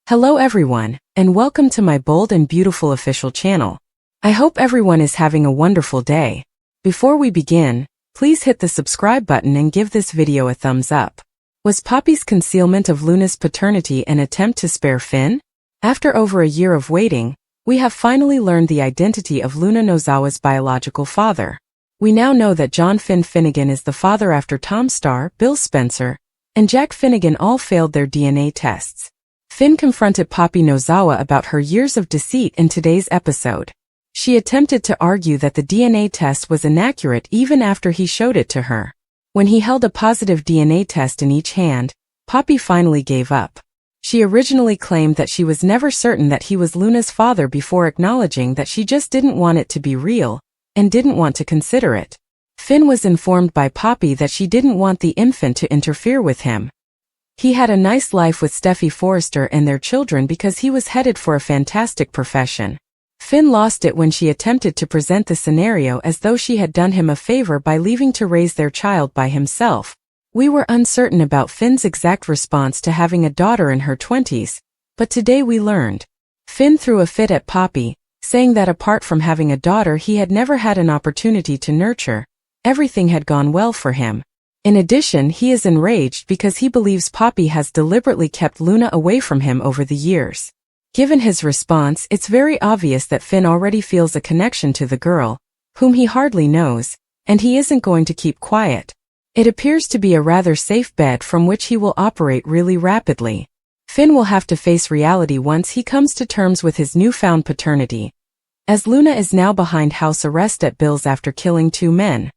Hello everyone, and welcome to my bold and beautiful official channel. I hope everyone is having a wonderful day. Before we begin, please hit the subscribe button and give this video a thumbs up. Was Poppy's concealment of Luna's paternity an attempt to spare Finn? After over a year of waiting, we have finally learned the identity of Luna Nozawa's biological father. We now know that John Finn Finnegan is the father after Tom Starr, Bill Spencer, and Jack Finnegan all failed their DNA tests. Finn confronted Poppy Nozawa about her years of deceit in today's episode. She attempted to argue that the DNA test was inaccurate even after he showed it to her. When he held a positive DNA test in each hand, Poppy finally gave up. She originally claimed that she was never certain that he was Luna's father before acknowledging that she just didn't want it to be real and didn't want to consider it. Finn was informed by Poppy that she didn't want the infant to interfere with him. He had a nice life with Steffi Forrester and their children because he was headed for a fantastic profession. Finn lost it when she attempted to present the scenario as though she had done him a favor by leaving to raise their child by himself. We were uncertain about Finn's exact response to having a daughter in her 20s, but today we learned. Finn threw a fit at Poppy, saying that apart from having a daughter he had never had an opportunity to nurture. Everything had gone well for him. In addition, he is enraged because he believes Poppy has deliberately kept Luna away from him over the years. Given his response, it's very obvious that Finn already feels a connection to the girl, whom he hardly knows, and he isn't going to keep quiet. It appears to be a rather safe bet from which he will operate really rapidly. Finn will have to face reality once he comes to terms with his newfound paternity, as Luna is now behind house arrest at Bill's after killing 2 men.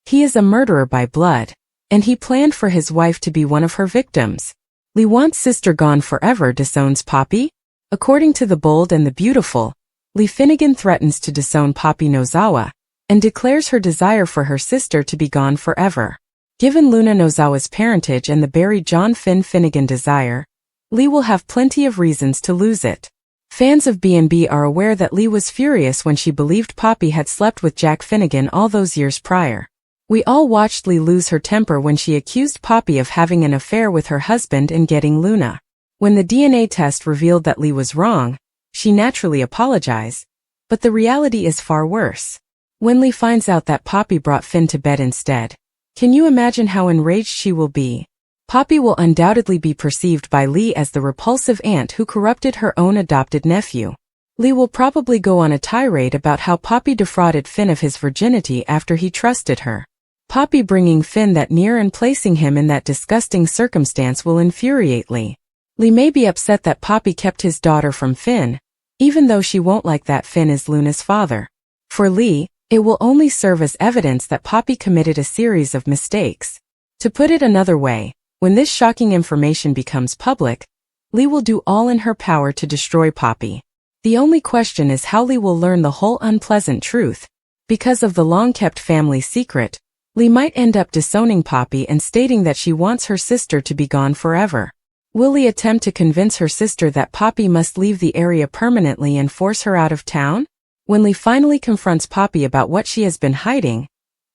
He is a murderer by blood, and he planned for his wife to be one of her victims. Lee wants sister gone forever, disowns Poppy? According to The Bold and the Beautiful, Lee Finnegan threatens to disown Poppy Nozawa, and declares her desire for her sister to be gone forever. Given Luna Nozawa's parentage and the buried John Finn Finnegan desire, Lee will have plenty of reasons to lose it. Fans of B&B are aware that Lee was furious when she believed Poppy had slept with Jack Finnegan all those years prior. We all watched Lee lose her temper when she accused Poppy of having an affair with her husband and getting Luna. When the DNA test revealed that Lee was wrong, she naturally apologized, but the reality is far worse. When Lee finds out that Poppy brought Finn to bed instead, can you imagine how enraged she will be? Poppy will undoubtedly be perceived by Lee as the repulsive aunt who corrupted her own adopted nephew. Lee will probably go on a tirade about how Poppy defrauded Finn of his virginity after he trusted her. Poppy bringing Finn that near and placing him in that disgusting circumstance will infuriate Lee. Lee may be upset that Poppy kept his daughter from Finn, even though she won't like that Finn is Luna's father. For Lee, it will only serve as evidence that Poppy committed a series of mistakes. To put it another way, when this shocking information becomes public, Lee will do all in her power to destroy Poppy. The only question is how Lee will learn the whole unpleasant truth. Because of the long-kept family secret, Lee might end up disowning Poppy and stating that she wants her sister to be gone forever. Will Lee attempt to convince her sister that Poppy must leave the area permanently and force her out of town? When Lee finally confronts Poppy about what she has been hiding,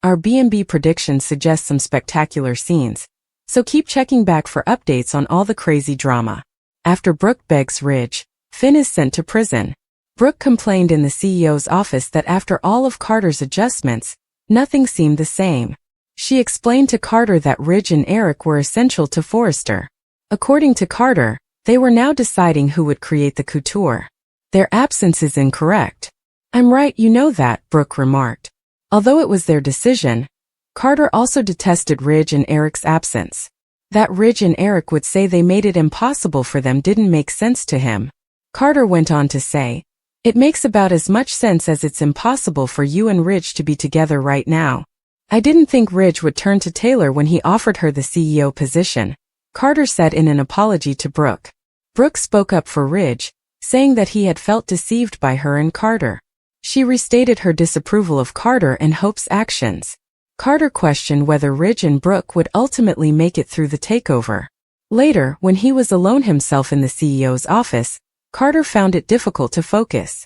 our B&B predictions suggest some spectacular scenes, so keep checking back for updates on all the crazy drama. After Brooke begs Ridge, Finn is sent to prison. Brooke complained in the CEO's office that after all of Carter's adjustments, nothing seemed the same. She explained to Carter that Ridge and Eric were essential to Forrester. According to Carter, they were now deciding who would create the couture. Their absence is incorrect. I'm right, you know that, Brooke remarked. Although it was their decision, Carter also detested Ridge and Eric's absence. That Ridge and Eric would say they made it impossible for them didn't make sense to him. Carter went on to say, "It makes about as much sense as it's impossible for you and Ridge to be together right now. I didn't think Ridge would turn to Taylor when he offered her the CEO position," Carter said in an apology to Brooke. Brooke spoke up for Ridge, saying that he had felt deceived by her and Carter. She restated her disapproval of Carter and Hope's actions. Carter questioned whether Ridge and Brooke would ultimately make it through the takeover. Later, when he was alone himself in the CEO's office, Carter found it difficult to focus.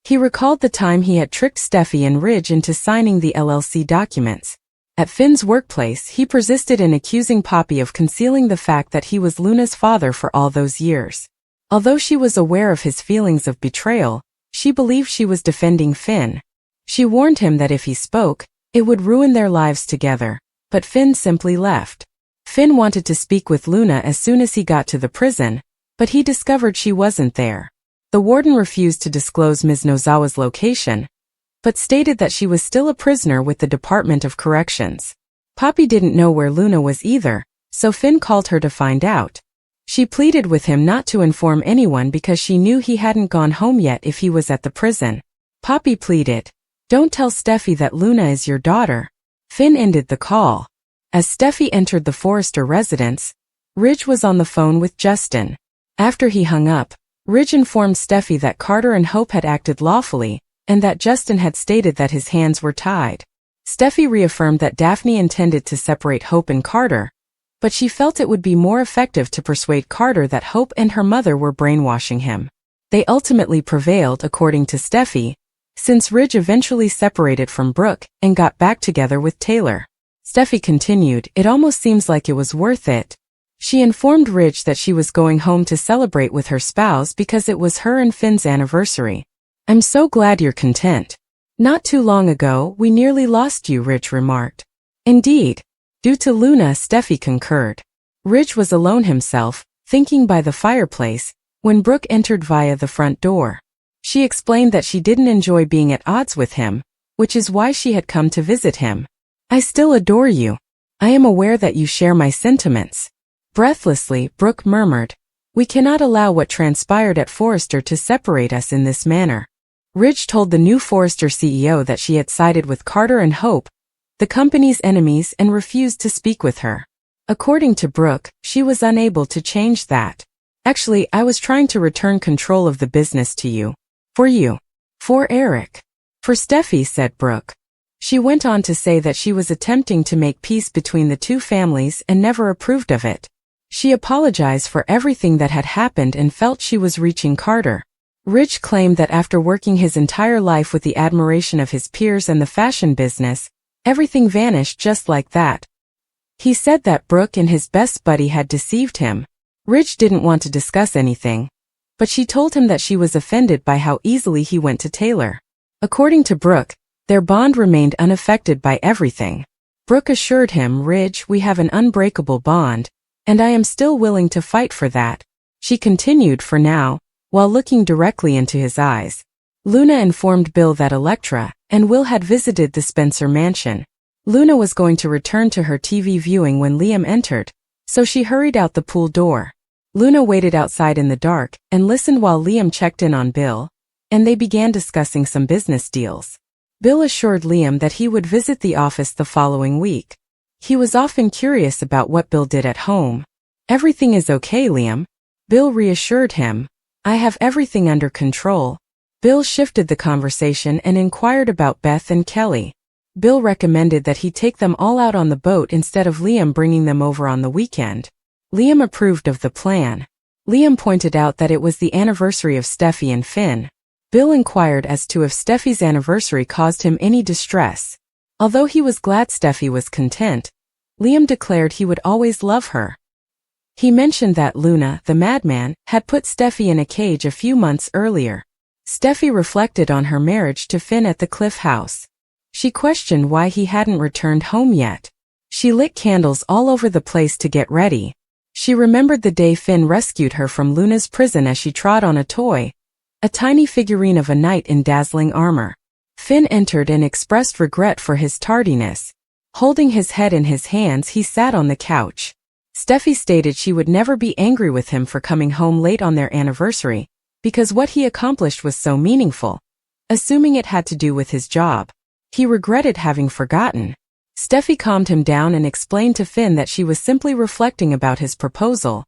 He recalled the time he had tricked Steffi and Ridge into signing the LLC documents. At Finn's workplace, he persisted in accusing Poppy of concealing the fact that he was Luna's father for all those years. Although she was aware of his feelings of betrayal, she believed she was defending Finn. She warned him that if he spoke, it would ruin their lives together, but Finn simply left. Finn wanted to speak with Luna as soon as he got to the prison, but he discovered she wasn't there. The warden refused to disclose Ms. Nozawa's location, but stated that she was still a prisoner with the Department of Corrections. Poppy didn't know where Luna was either, so Finn called her to find out. She pleaded with him not to inform anyone because she knew he hadn't gone home yet if he was at the prison. Poppy pleaded, "Don't tell Steffi that Luna is your daughter." Finn ended the call. As Steffi entered the Forrester residence, Ridge was on the phone with Justin. After he hung up, Ridge informed Steffi that Carter and Hope had acted lawfully, and that Justin had stated that his hands were tied. Steffi reaffirmed that Daphne intended to separate Hope and Carter, but she felt it would be more effective to persuade Carter that Hope and her mother were brainwashing him. They ultimately prevailed, according to Steffi, since Ridge eventually separated from Brooke and got back together with Taylor. Steffi continued, "It almost seems like it was worth it." She informed Ridge that she was going home to celebrate with her spouse because it was her and Finn's anniversary. "I'm so glad you're content. Not too long ago, we nearly lost you," Ridge remarked. "Indeed." Due to Luna, Steffi concurred. Ridge was alone himself, thinking by the fireplace, when Brooke entered via the front door. She explained that she didn't enjoy being at odds with him, which is why she had come to visit him. "I still adore you. I am aware that you share my sentiments." Breathlessly, Brooke murmured, "We cannot allow what transpired at Forrester to separate us in this manner." Ridge told the new Forrester CEO that she had sided with Carter and Hope, the company's enemies, and refused to speak with her. According to Brooke, she was unable to change that. "Actually, I was trying to return control of the business to you. For you. For Eric. For Steffi," said Brooke. She went on to say that she was attempting to make peace between the two families and never approved of it. She apologized for everything that had happened and felt she was reaching Carter. Ridge claimed that after working his entire life with the admiration of his peers and the fashion business, everything vanished just like that. He said that Brooke and his best buddy had deceived him. Ridge didn't want to discuss anything, but she told him that she was offended by how easily he went to Taylor. According to Brooke, their bond remained unaffected by everything. Brooke assured him, "Ridge, we have an unbreakable bond, and I am still willing to fight for that." She continued, "For now," while looking directly into his eyes. Luna informed Bill that Electra and Will had visited the Spencer mansion. Luna was going to return to her TV viewing when Liam entered, so she hurried out the pool door. Luna waited outside in the dark and listened while Liam checked in on Bill, and they began discussing some business deals. Bill assured Liam that he would visit the office the following week. He was often curious about what Bill did at home. "Everything is okay, Liam." Bill reassured him, "I have everything under control." Bill shifted the conversation and inquired about Beth and Kelly. Bill recommended that he take them all out on the boat instead of Liam bringing them over on the weekend. Liam approved of the plan. Liam pointed out that it was the anniversary of Steffi and Finn. Bill inquired as to if Steffi's anniversary caused him any distress. Although he was glad Steffi was content, Liam declared he would always love her. He mentioned that Luna, the madman, had put Steffi in a cage a few months earlier. Steffi reflected on her marriage to Finn at the Cliff House. She questioned why he hadn't returned home yet. She lit candles all over the place to get ready. She remembered the day Finn rescued her from Luna's prison as she trod on a toy, a tiny figurine of a knight in dazzling armor. Finn entered and expressed regret for his tardiness. Holding his head in his hands, he sat on the couch. Steffi stated she would never be angry with him for coming home late on their anniversary, because what he accomplished was so meaningful, assuming it had to do with his job. He regretted having forgotten. Steffi calmed him down and explained to Finn that she was simply reflecting about his proposal,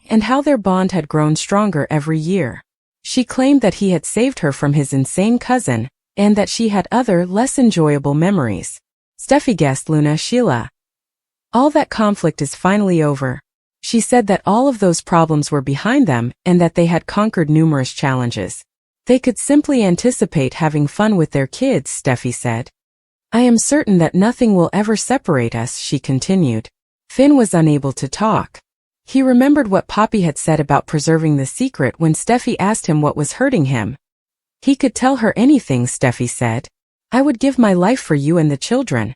and how their bond had grown stronger every year. She claimed that he had saved her from his insane cousin, and that she had other, less enjoyable memories. Steffi guessed Luna Sheila. All that conflict is finally over. She said that all of those problems were behind them and that they had conquered numerous challenges. They could simply anticipate having fun with their kids, Steffi said. "I am certain that nothing will ever separate us," she continued. Finn was unable to talk. He remembered what Poppy had said about preserving the secret when Steffi asked him what was hurting him. He could tell her anything, Steffi said. I would give my life for you and the children.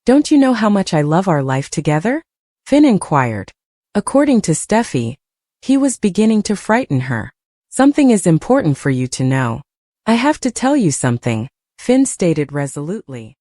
Don't you know how much I love our life together? Finn inquired. According to Steffi, he was beginning to frighten her. Something is important for you to know. I have to tell you something, Finn stated resolutely.